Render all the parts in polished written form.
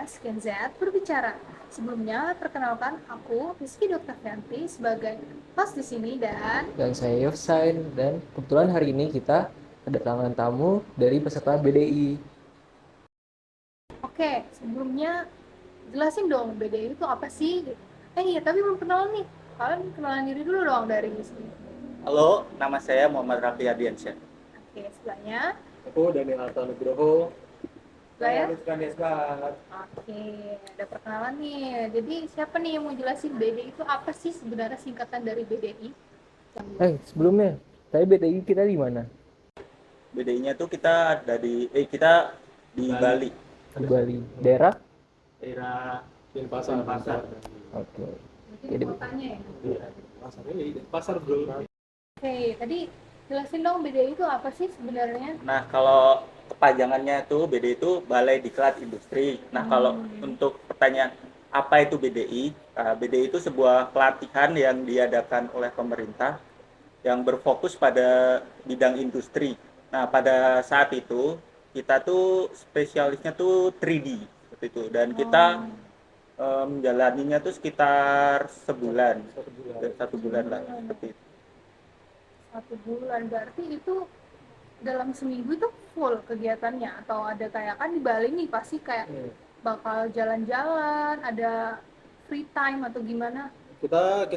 podcast Gen Z berbicara. Sebelumnya, perkenalkan aku Rizky Dr. Fenty sebagai host di sini Dan saya Yofsain, dan kebetulan hari ini kita kedatangan tamu dari peserta BDI. oke, sebelumnya jelasin dong BDI itu apa sih? Iya, tapi belum kenal nih. Kalian kenalan diri dulu dong dari sini. Halo, nama saya Muhammad Raffi Ardiansyah. Oke, sebelahnya. Aku Daniel Arta Nugroho. Saya Rizkan Desbat. Oke, ada perkenalan nih. Jadi siapa nih yang mau jelasin BDI itu apa sih sebenarnya singkatan dari BDI? Sebelumnya, tadi BDI kita di mana? BDI-nya tuh kita di Bali. Di Bali. Daerah? Daerah Denpasar. Oke. Mungkin Jadi, kotanya ya. Iya, Denpasar bro. Oke, tadi jelasin dong BDI itu apa sih sebenarnya? Nah, kalau kepanjangannya tuh BDI itu Balai Diklat Industri. Nah, kalau untuk pertanyaan apa itu BDI? BDI itu sebuah pelatihan yang diadakan oleh pemerintah yang berfokus pada bidang industri. Nah, pada saat itu kita tuh spesialisnya tuh 3D seperti itu, dan kita menjalaninya tuh sekitar sebulan, satu bulan lah seperti itu. 1 bulan berarti itu dalam seminggu itu full kegiatannya atau ada kayak kan di Bali nih pasti kayak bakal jalan-jalan, ada free time atau gimana? Kita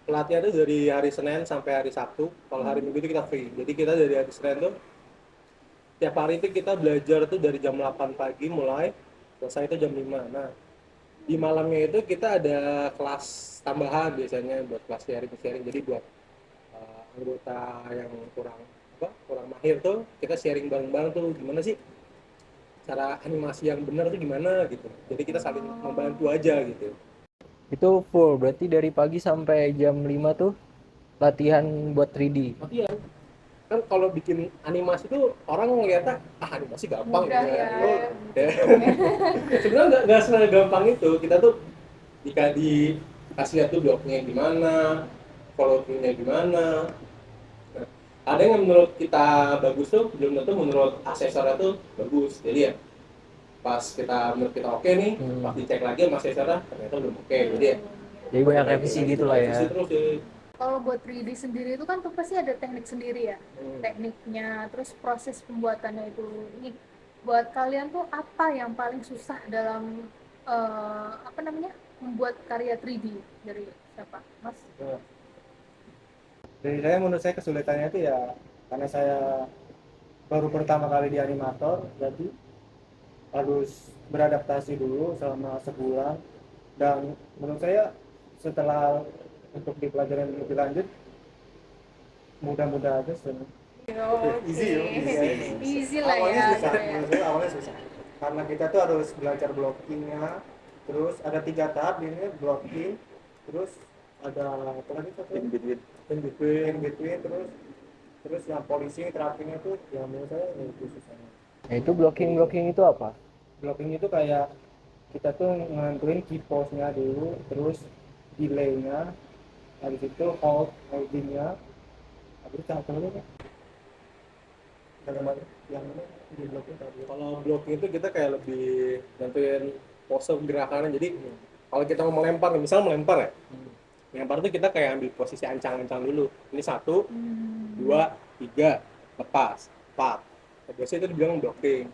pelatihan itu dari hari Senin sampai hari Sabtu. Kalau hari Minggu itu kita free. Jadi kita dari hari Senin tuh tiap hari itu kita belajar tuh dari jam 8 pagi mulai selesai itu jam 5. Nah, di malamnya itu kita ada kelas tambahan biasanya buat kelas sharing. Jadi buat anggota yang kurang mahir tuh kita sharing bareng-bareng tuh gimana sih cara animasi yang benar tuh gimana gitu. Jadi kita saling membantu aja gitu. itu full, berarti dari pagi sampai jam 5 tuh latihan buat 3D. Latihan kan kalau bikin animasi tuh orang ngeliatnya animasi gampang Mudah ya. ya. Sebenarnya nggak segampang itu. Kita tuh dikasih lihat tuh bloknya gimana, follow through-nya gimana. Nah, ada yang menurut kita bagus tuh belum tentu menurut asesornya tuh bagus. Jadi ya pas menurut kita oke nih, pas dicek lagi sama asesornya ternyata belum oke. Jadi ya Jadi banyak revisi gitu lah ya. revisi terus deh. Kalau buat 3D sendiri itu kan tuh pasti ada teknik sendiri ya. Tekniknya, terus proses pembuatannya itu. Ini buat kalian tuh apa yang paling susah dalam membuat karya 3D dari siapa? Mas? Dari saya, menurut saya kesulitannya itu ya karena saya baru pertama kali di animator, jadi harus beradaptasi dulu selama sebulan, dan menurut saya setelah untuk di pelajaran lebih lanjut mudah-mudah aja sih. Easy lah Awalnya ya. susah, menurut saya awalnya susah karena kita tuh harus belajar blockingnya, terus ada 3 tahap ini blocking, terus ada apa lagi satu In between. in between, terus yang polishing terakhirnya tuh yang menurut saya itu susahnya. Nah, itu blocking itu apa? Blocking itu kayak kita tuh nentuin key pose-nya dulu, terus delay-nya, habis itu holding-nya, habis itu apa lagi ya? Yang mana di blocking tadi. Kalau blocking itu kita kayak lebih nentuin pose gerakannya. Jadi kalau kita mau melempar, misal melempar ya, melempar itu kita kayak ambil posisi ancang-ancang dulu. Ini 1, 2, 3, lepas, 4. Nah, biasanya itu dibilang blocking.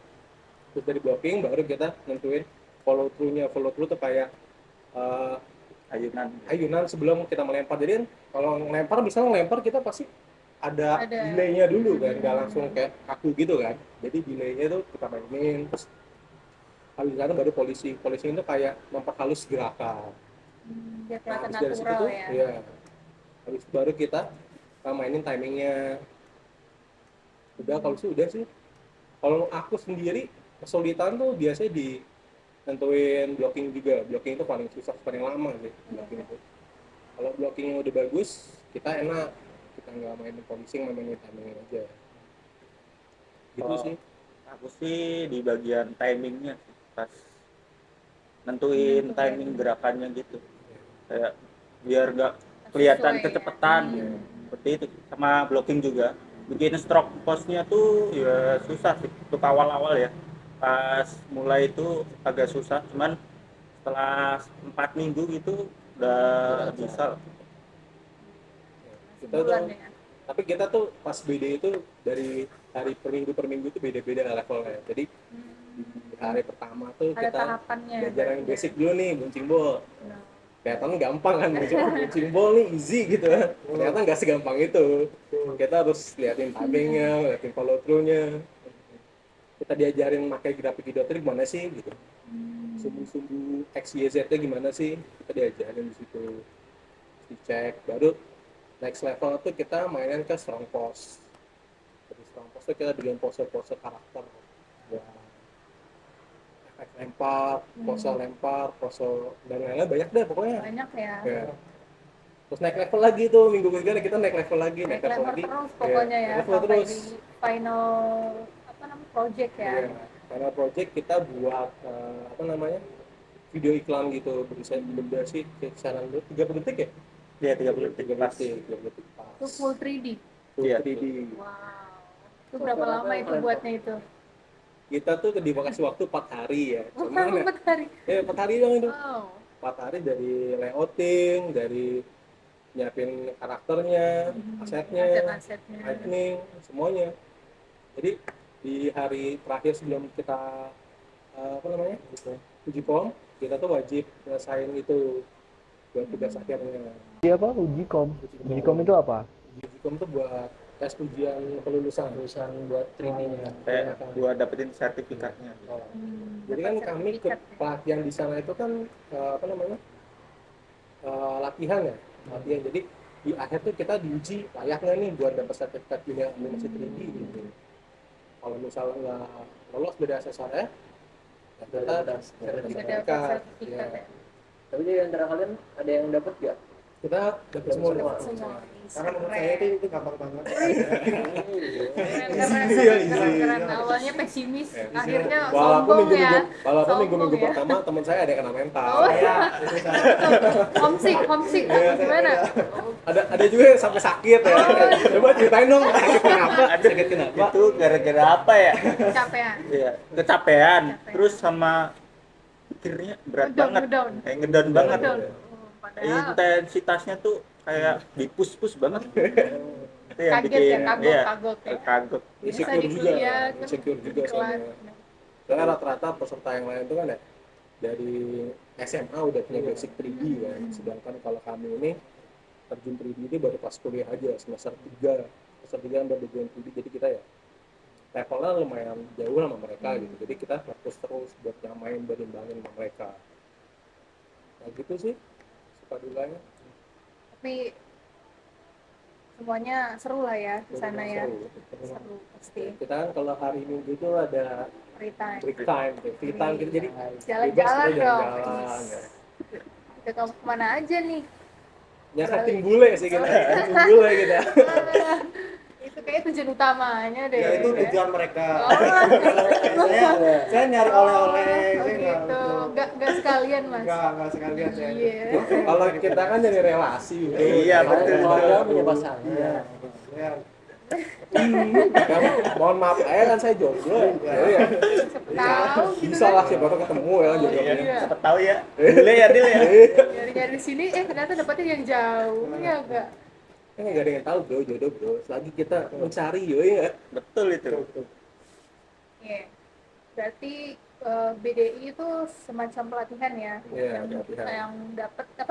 Terus dari blocking baru kita nentuin follow through-nya. Follow through itu kayak ayunan sebelum kita melempar. Jadi kalau melempar, misalnya melempar kita pasti ada delay-nya dulu kan, nggak langsung kayak kaku gitu kan. Jadi delay-nya itu kita mainin, terus habis itu baru polishing. Polishing itu kayak memperhalus gerakan. Biar kelihatan Habis dari situ natural tuh, ya. ya. Habis itu baru kita mainin timingnya. Udah, kalau sih udah sih. Kalau aku sendiri kesulitan tuh biasanya di nentuin blocking juga. Blocking itu paling susah, paling lama sih blocking itu. Kalau blockingnya udah bagus, kita enak. Kita nggak mainin polishing, mainin timingnya aja. Gitu sih. Aku sih di bagian timingnya sih, pas nentuin timing gerakannya gitu, kayak biar nggak kelihatan Sesuai ya. kecepatan seperti itu. Sama blocking juga, bikin stroke pose-nya tuh ya susah sih untuk awal-awal ya. pas mulai itu agak susah, cuman setelah 4 minggu gitu udah bisa. Kita Sebulan tuh, ya. tapi kita tuh pas BD itu dari hari per minggu itu beda-beda levelnya. Jadi di hari pertama tuh Ada kita tahapannya. belajar yang berarti ya. basic dulu nih, buncing ball. Nah, Kelihatan gampang kan, buncing ball nih easy gitu kan. Ternyata nggak segampang itu. Kita harus liatin timingnya, liatin follow through-nya. Kita diajarin pakai grafik geometri gimana sih gitu. Sumbu-sumbu X, Y, Z-nya gimana sih? Kita diajarin di situ. Dicek, baru next level tuh kita mainin ke strong pose. Dari strong pose tuh kita bikin pose-pose karakter. Ya, efek lempar, pose dan lain-lain banyak deh pokoknya. banyak ya. Ya. Terus naik level lagi tuh minggu ketiga kita naik level lagi, Naik level lagi. terus pokoknya ya, naik level sampai terus. di final apa namanya project ya. Iya. Karena project kita buat apa namanya video iklan gitu berdurasi kisaran 30 detik ya. Dia 30 detik pas. 30 detik pas. Itu full 3D. Full Iya. 3D. Wow. Itu berapa lama itu buatnya itu? Kita tuh dikasih waktu 4 hari ya. Cuman ya, 4 hari. 4 hari dong itu. Wow. 4 hari dari layouting, dari nyiapin karakternya, asetnya, Aset-asetnya. lightning, semuanya. Jadi di hari terakhir sebelum kita apa namanya uji kom, kita tuh wajib ngerasain itu buat tugas akhirnya. Jadi apa? Uji kom. Uji kom itu apa? Uji kom tuh buat tes ujian kelulusan. Lulusan buat trainingnya. Kayak buat dapetin sertifikatnya. Jadi kan Dapat kami ke sertifikat ya. pelatihan di sana itu kan apa namanya latihan ya, latihan. Jadi di akhir tuh kita diuji layak nggak nih buat dapat sertifikat dunia animasi 3D gitu. Kalau misalnya nggak lolos dari asesornya, ya kita Bisa dapat sertifikat. sertifikat ya. Tapi di antara kalian ada yang dapat gak? Kita dapat semua. Semua. Karena menurut saya itu gampang banget. Keren. Awalnya pesimis, akhirnya Walaupun sombong ya. minggu-minggu Sombong ya. pertama teman saya ada yang kena mental. Oh, Ya, itu saya. homesick. Gimana? Ada juga yang sampai sakit ya. Coba ceritain dong sakit kenapa? Sakit kenapa? Itu gara-gara apa ya? Capean. Iya, kecapean. Terus sama pikirnya berat banget. Ngedown. Kayak ngedown banget. Ngedown. Padahal Intensitasnya tuh kayak dipus-pus banget. Itu yang kaget ya, bikin iya, kagok ya. kagok. Bisa Insecure di juga, kuliah, insecure juga di kelas. soalnya. Soalnya rata-rata peserta yang lain itu kan ya dari SMA udah punya basic 3D kan. Sedangkan kalau kami ini terjun 3D ini baru pas kuliah aja semester 3. Semester 3 kan baru terjun 3D, jadi kita ya levelnya lumayan jauh sama mereka gitu. Jadi kita fokus terus buat nyamain berimbangin sama mereka. Nah gitu sih suka-dukanya. Tapi semuanya seru lah ya di sana ya. Seru. Seru pasti. Kita kan kalau hari Minggu itu ada Free time. break time gitu, jadi Jalan-jalan bebas kita dong. jalan-jalan ya. Kita kamu kemana aja nih? Nyasatin bule sih kita, nyasatin bule kita. Itu kayak tujuan utamanya deh. Ya itu tujuan mereka. Oh, Saya nyari oleh-oleh, oh saya gitu. Nggak sekalian mas. enggak sekalian saya. Iya. Kalau kita kan jadi relasi, Iya, betul. Keluarga punya pasangan. Iya. Ya, Ya, mohon maaf, kan saya jomblo ya. Iya. Tahu gitu Bisa kan. lah siapa tahu ketemu ya jodohnya. Iya. Siapa tahu ya. Boleh ya, Dil ya. Nyari-nyari di sini, ternyata dapetnya yang jauh. Iya enggak? Kan nggak ada yang tahu bro, jodoh bro. Selagi kita mencari ya. Betul itu. Iya. Berarti BDI itu semacam pelatihan ya, Iya, yang pelatihan.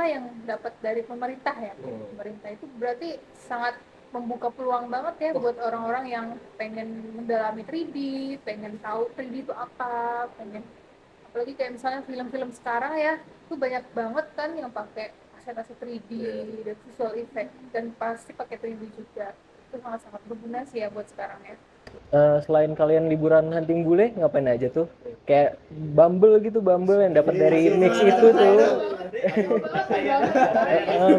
yang dapat dari pemerintah ya. Pemerintah itu berarti sangat membuka peluang banget ya buat orang-orang yang pengen mendalami 3D, pengen tahu 3D itu apa, apalagi kayak misalnya film-film sekarang ya, itu banyak banget kan yang pakai aset-aset 3D dan visual effect dan pasti pakai 3D juga. Itu sangat-sangat berguna sih ya buat sekarang ya. Selain kalian liburan hunting bule, ngapain aja tuh? Kayak Bumble gitu, Bumble yang dapat dari mix itu tuh.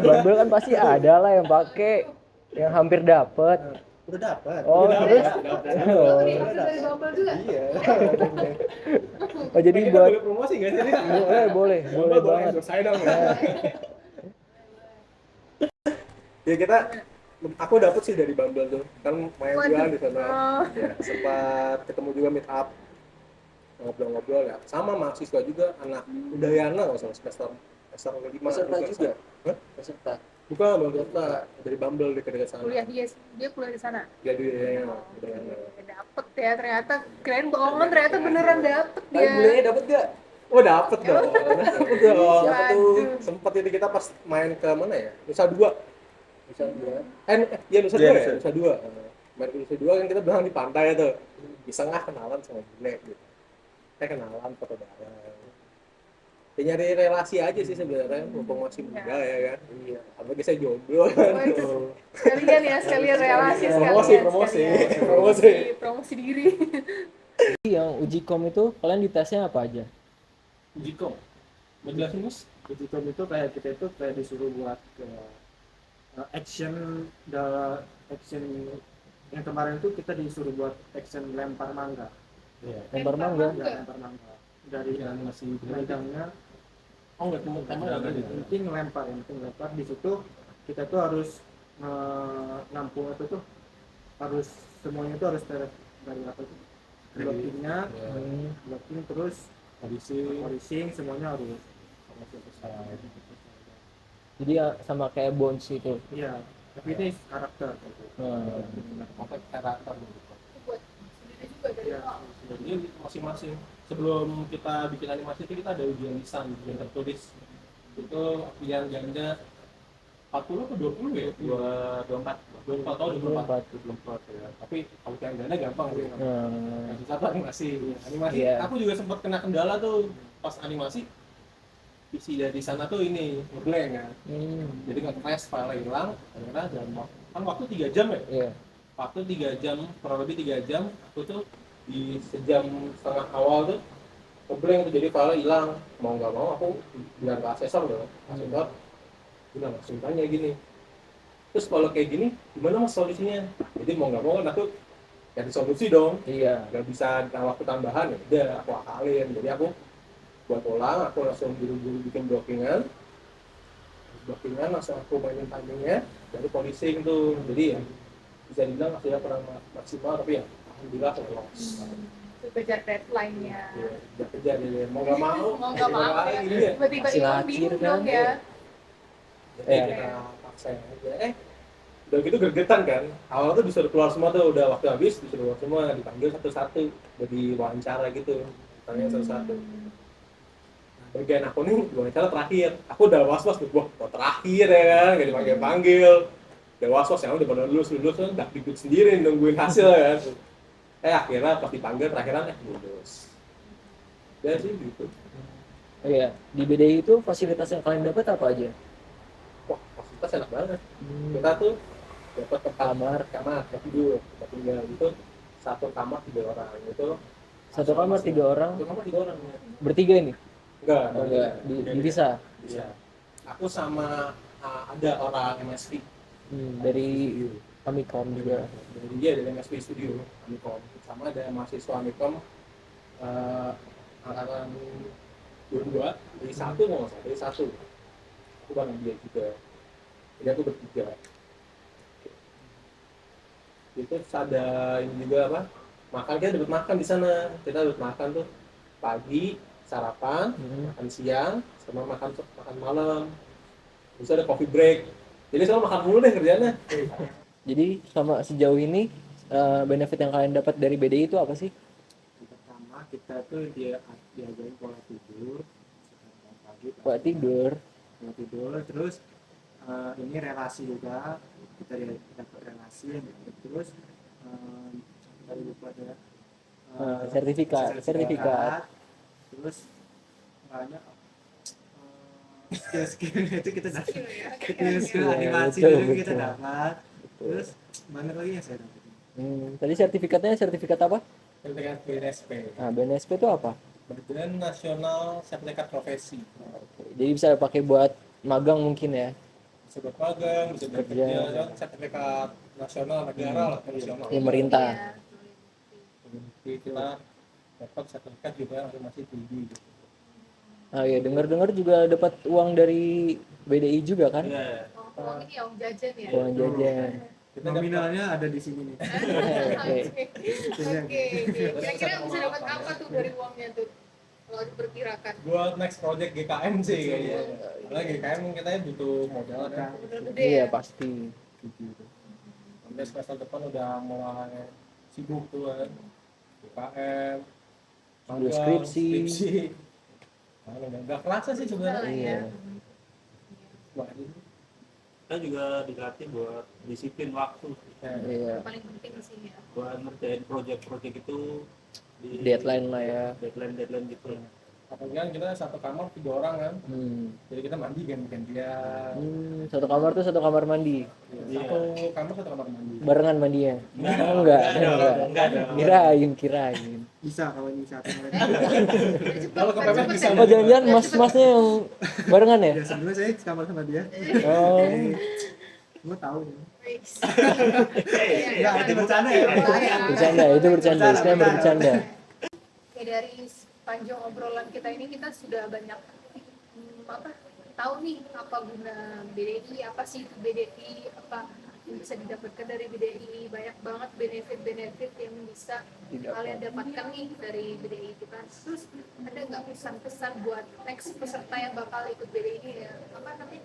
Bumble kan pasti ada lah yang pakai, yang hampir dapat. udah dapat. Oh, terus? Oh. Dari Bumble juga? Iya. Oh, jadi Kita buat boleh promosi nggak sih? boleh banget. Saya dong ya. Ya kita, aku dapet sih dari Bumble tuh, kan main juga di sana. Oh. Ya, sempat ketemu juga meet up. ngobrol-ngobrol ya. Sama mahasiswa juga, anak Udayana nggak salah semester 5 Peserta juga? Hah? Peserta. Bukan Bang Dota, dari Bumble dekat-dekat sana. Kuliah dia kuliah di sana. Ya di Udayana. Dapet ya ternyata, kirain bohongan, ternyata beneran dapet Tapi dia. bulenya dapet gak? Oh dapet dong, dapet dong. Siapa tuh? Waduh. Sempet itu kita pas main ke mana ya? Nusa Dua. Bisa dua. Ya Nusa Iya, Dua ya, Nusa. Nusa Dua. Main ke Nusa Dua kan kita berenang di pantai tuh. Bisa nggak kenalan sama bule gitu. Kenalan foto bareng. Ya nyari relasi aja sih sebenarnya, mumpung masih muda ya kan. Iya. Apalagi saya jomblo kan. Waduh. Sekalian relasi, Promosi. promosi diri. Yang uji kom itu kalian di tesnya apa aja? Ujikom. Mau jelasin Mas? Ujikom itu kayak kita itu kayak disuruh buat action yang kemarin itu kita disuruh buat action lempar mangga. Lempar Lempar mangga. mangga. Ya, lempar mangga. Dari Masih megangnya oh nggak temu yang penting lempar di situ kita tuh harus nampung itu tuh harus semuanya itu harus dari apa tuh blockingnya blocking terus polishing semuanya harus selesai. Jadi ya sama kayak Bones itu. Iya tapi ini karakter karakter Buat sendiri juga dari ya, nol. jadi masing-masing sebelum kita bikin animasi itu kita ada ujian lisan, ujian tertulis itu yang jamnya 40 atau 20 ya? 24 tahun 24 ya. Tapi kalau yang ganda gampang sih. Yang susah tuh animasi. Iya. Aku juga sempat kena kendala tuh pas animasi. Isi dari sana tuh ini ngeblank kan. Jadi nge-crash file hilang, akhirnya kan waktu 3 jam ya? Iya. Waktu 3 jam, kurang lebih 3 jam, aku tuh di sejam setengah awal tuh ngeblank tuh, jadi file hilang. Mau nggak mau aku bilang ke asesor loh, asesor bilang langsung tanya gini, terus kalau kayak gini gimana Mas solusinya? Jadi mau nggak mau kan aku cari solusi dong, Iya. nggak bisa waktu tambahan, ya udah aku akalin. Jadi aku buat ulang, aku langsung buru-buru bikin blockingan langsung aku mainin timingnya dari polishing tuh. Jadi ya bisa dibilang hasilnya kurang maksimal, tapi ya alhamdulillah lolos. Kejar deadline-nya. Ya, kejar ya, mau nggak mau. Mau nggak mau ya. Ini ya. Tiba-tiba Masih hilang lahir bingung kan? dong ya. Jadi kita paksain aja. Udah gitu gergetan kan. Awalnya tuh disuruh keluar semua tuh, udah waktu habis disuruh keluar semua, dipanggil satu-satu, jadi wawancara gitu, ditanya satu-satu. Bagian aku nih wawancara terakhir, aku udah was-was tuh, wah terakhir ya kan, gak dipanggil-panggil. Udah was-was ya, udah pada lulus kan, udah dikit sendiri nungguin hasil kan. Akhirnya pas dipanggil terakhiran lulus. Ya sih gitu. Iya. Di BDI itu fasilitas yang kalian dapat apa aja? Wah fasilitas enak banget. Kita tuh dapat Kamar. tempat tidur, tempat tinggal itu satu kamar 3 orang itu. Satu kamar 3 orang. Satu kamar 3 orang ya. Bertiga ini? Enggak, Oh, enggak. Dipisah. bisa. Aku sama ada orang MSP Dari Amikom juga. dari dia dari MSP Studio Amikom, sama ada mahasiswa Amikom angkatan 22 dari satu mau nggak salah, dari satu aku bareng dia juga, jadi aku bertiga. Itu ada ini juga apa, makan, kita dapat makan di sana. Kita dapat makan tuh pagi sarapan, makan siang, sama makan malam. Terus ada coffee break. Jadi selalu makan mulu deh kerjanya. Jadi sama sejauh ini benefit yang kalian dapat dari BDI itu apa sih? pertama kita tuh diajarin pola tidur pagi Buat tidur. pola tidur terus ini relasi juga kita dapat relasi terus kita lupa ada sertifikat. terus banyak skill itu kita dapat skill Iya, animasi betul, juga kita betul. dapat terus banyak lagi yang saya dapat Tadi sertifikatnya sertifikat apa? Sertifikat BNSP, Nah, BNSP itu apa? Badan Nasional Sertifikat Profesi. Jadi bisa pakai buat magang mungkin ya? Bisa buat magang, bisa buat Kerja. kerja, kan sertifikat nasional negara lah, nasional. Pemerintah. Jadi kita dapat sertifikat juga animasi 3D gitu. Ah ya, dengar-dengar juga dapat uang dari BDI juga kan? Iya. Uang ini ya, uang jajan ya. Uang jajan. Kita dapat Nominalnya ada di sini nih. Oke. Kira-kira bisa dapat apa tuh dari uangnya tuh? Kalau diperkirakan. buat next project GKM sih kayaknya. Karena GKM kita butuh modal kan. Bener gede Iya ya. pasti. Sampai semester depan udah mulai sibuk tuh kan. GKM, magang, skripsi. Nah, udah nggak kerasa sih sebenarnya. Iya. Wah, ini Kita juga dilatih buat disiplin waktu, Iya. Paling penting sih ya. buat ngerjain project-project itu di Deadline lah ya. deadline gitu. apalagi kan kita satu kamar 3 orang kan. Jadi kita mandi gantian. Satu kamar tuh satu kamar mandi. Satu kamar satu kamar mandi. Barengan mandinya. Oh, Enggak enggak. ada. Kirain. Bisa kalau inisiatif mereka. Kalau kepepet bisa Oh, jangan-jangan mas-masnya yang barengan ya? Ya sebelumnya saya sekamar sama dia. Oh. Gue tahu nih. Enggak, itu bercanda ya. Bercanda, itu bercanda. Saya bercanda. Oke, dari sepanjang obrolan kita ini kita sudah banyak tahu nih apa guna BDI, apa sih itu BDI, apa yang bisa didapatkan dari BDI, banyak banget benefit-benefit yang bisa kalian dapatkan nih dari BDI kita. Terus ada nggak pesan-pesan buat next peserta yang bakal ikut BDI ya, apa namanya,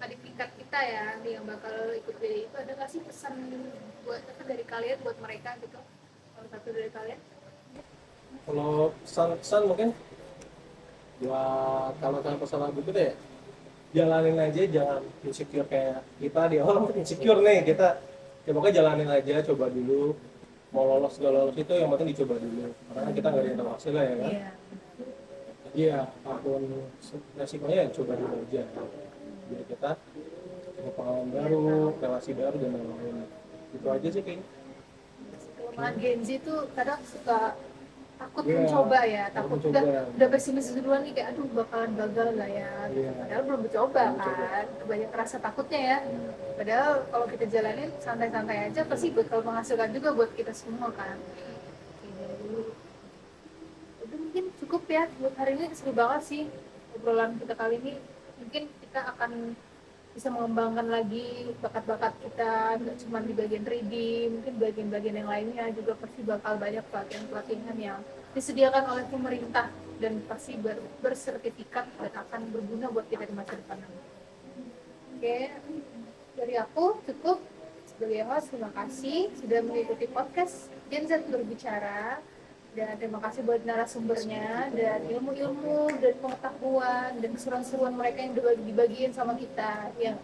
adik tingkat kita ya nih yang bakal ikut BDI itu, ada nggak sih pesan buat apa dari kalian buat mereka gitu? Salah satu dari kalian? Kalau pesan-pesan mungkin buat kalau kalian pesan lagu gitu deh, jalanin aja, jangan insecure kayak kita di awal. Mungkin insecure nih kita, ya pokoknya jalanin aja, coba dulu, mau lolos gak lolos itu yang penting dicoba dulu, karena kita nggak ada yang tahu hasilnya ya kan. Jadi ya apapun resikonya ya coba dulu aja, biar kita punya pengalaman baru, relasi baru dan lain-lain. Itu aja sih kayaknya. Kelemahan Gen Z tuh kadang suka takut Iya, mencoba ya, takut takut mencoba. udah pesimis duluan nih kayak aduh bakalan gagal nggak ya gitu. Iya. Padahal belum mencoba kan, banyak rasa takutnya ya. Padahal kalau kita jalanin santai-santai aja pasti bakal menghasilkan juga buat kita semua kan. Oke, jadi itu mungkin cukup ya buat hari ini. Seru banget sih obrolan kita kali ini. Mungkin kita akan bisa mengembangkan lagi bakat-bakat kita, nggak cuma di bagian 3D, mungkin bagian-bagian yang lainnya juga pasti bakal banyak pelatihan-pelatihan yang disediakan oleh pemerintah dan pasti bersertifikat dan akan berguna buat kita di masa depan. Oke, dari aku cukup. Sebagai host, terima kasih sudah mengikuti podcast Gen Z Berbicara. Dan terima kasih buat narasumbernya dan ilmu-ilmu dan pengetahuan dan keseruan-seruan mereka yang dibagiin sama kita. Yang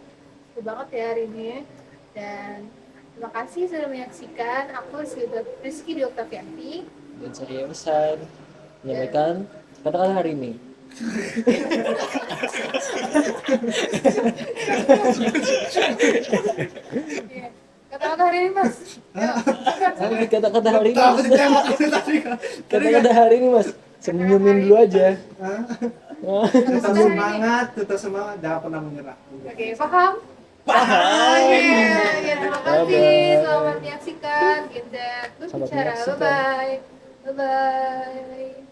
seru banget ya hari ini. Dan terima kasih sudah menyaksikan. Aku Rizky Dwi Oktavianti. Dan saya pesan menyampaikan kata-kata hari ini. Iya. Kata-kata hari ini, Mas. Kata-kata hari ini. Kata-kata hari ini, Mas. Senyumin dulu aja. Tetap semangat, jangan pernah menyerah. Oke, paham? Paham. Ya, terima kasih. Selamat menyaksikan Gen Z Berbicara. menyaksikan. Bye-bye. Bye-bye.